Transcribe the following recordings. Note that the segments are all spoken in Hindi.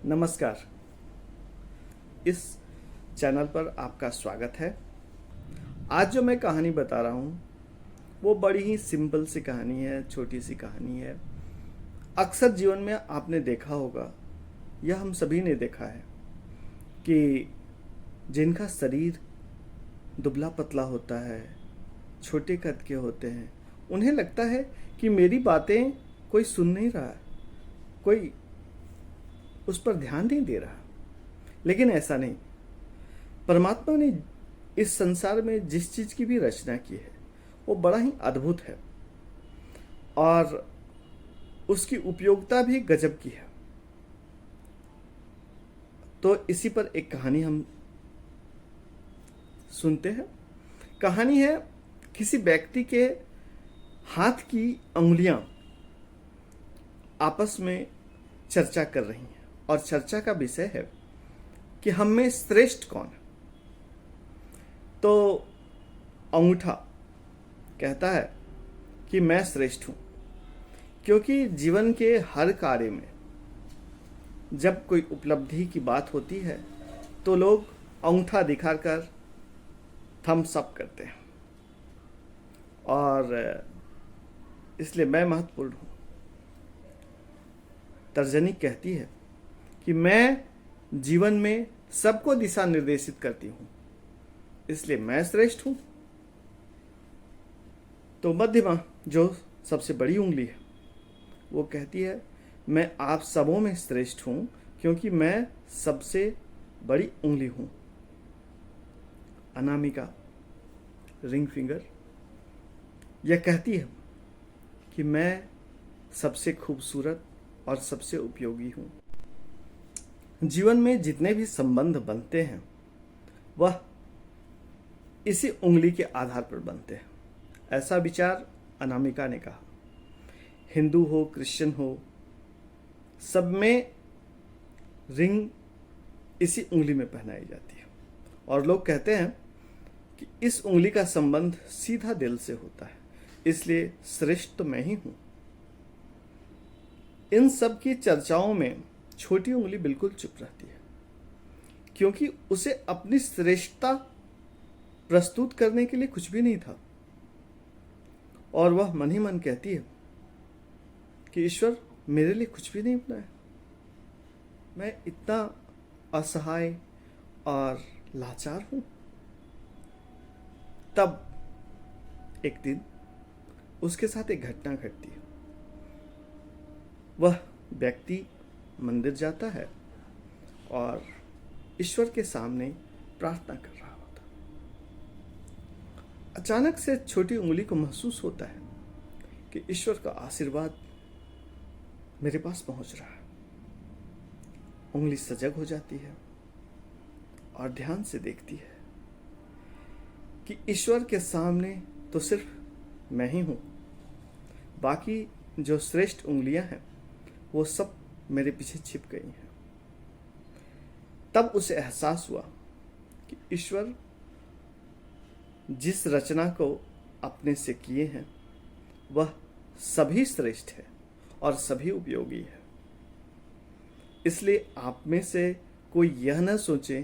नमस्कार। इस चैनल पर आपका स्वागत है। आज जो मैं कहानी बता रहा हूँ वो बड़ी ही सिंपल सी कहानी है, छोटी सी कहानी है। अक्सर जीवन में आपने देखा होगा, यह हम सभी ने देखा है कि जिनका शरीर दुबला पतला होता है, छोटे कद के होते हैं, उन्हें लगता है कि मेरी बातें कोई सुन नहीं रहा, कोई उस पर ध्यान नहीं दे रहा। लेकिन ऐसा नहीं। परमात्मा ने इस संसार में जिस चीज की भी रचना की है वो बड़ा ही अद्भुत है और उसकी उपयोगिता भी गजब की है। तो इसी पर एक कहानी हम सुनते हैं। कहानी है किसी व्यक्ति के हाथ की अंगुलियां आपस में चर्चा कर रही हैं और चर्चा का विषय है कि हम में श्रेष्ठ कौन है। तो अंगूठा कहता है कि मैं श्रेष्ठ हूं, क्योंकि जीवन के हर कार्य में जब कोई उपलब्धि की बात होती है तो लोग अंगूठा दिखाकर थम्स अप करते हैं और इसलिए मैं महत्वपूर्ण हूं। तर्जनी कहती है कि मैं जीवन में सबको दिशा निर्देशित करती हूं, इसलिए मैं श्रेष्ठ हूं। तो मध्यमा जो सबसे बड़ी उंगली है वो कहती है मैं आप सबों में श्रेष्ठ हूं, क्योंकि मैं सबसे बड़ी उंगली हूं। अनामिका रिंग फिंगर यह कहती है कि मैं सबसे खूबसूरत और सबसे उपयोगी हूं। जीवन में जितने भी संबंध बनते हैं वह इसी उंगली के आधार पर बनते हैं, ऐसा विचार अनामिका ने कहा। हिंदू हो, क्रिश्चियन हो, सब में रिंग इसी उंगली में पहनाई जाती है और लोग कहते हैं कि इस उंगली का संबंध सीधा दिल से होता है, इसलिए श्रेष्ठ तो मैं ही हूं। इन सब की चर्चाओं में छोटी उंगली बिल्कुल चुप रहती है, क्योंकि उसे अपनी श्रेष्ठता प्रस्तुत करने के लिए कुछ भी नहीं था और वह मन ही मन कहती है कि ईश्वर मेरे लिए कुछ भी नहीं बनाया, मैं इतना असहाय और लाचार हूं। तब एक दिन उसके साथ एक घटना घटती है। वह व्यक्ति मंदिर जाता है और ईश्वर के सामने प्रार्थना कर रहा होता। अचानक से छोटी उंगली को महसूस होता है कि ईश्वर का आशीर्वाद मेरे पास पहुंच रहा है। उंगली सजग हो जाती है और ध्यान से देखती है कि ईश्वर के सामने तो सिर्फ मैं ही हूं, बाकी जो श्रेष्ठ उंगलियां हैं वो सब मेरे पीछे छिप गई हैं। तब उसे एहसास हुआ कि ईश्वर जिस रचना को अपने से किए हैं वह सभी श्रेष्ठ है और सभी उपयोगी है। इसलिए आप में से कोई यह न सोचे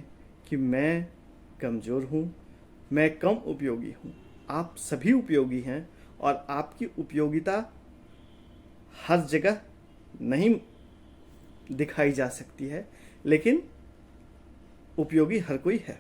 कि मैं कमजोर हूं, मैं कम उपयोगी हूं। आप सभी उपयोगी हैं और आपकी उपयोगिता हर जगह नहीं दिखाई जा सकती है, लेकिन उपयोगी हर कोई है।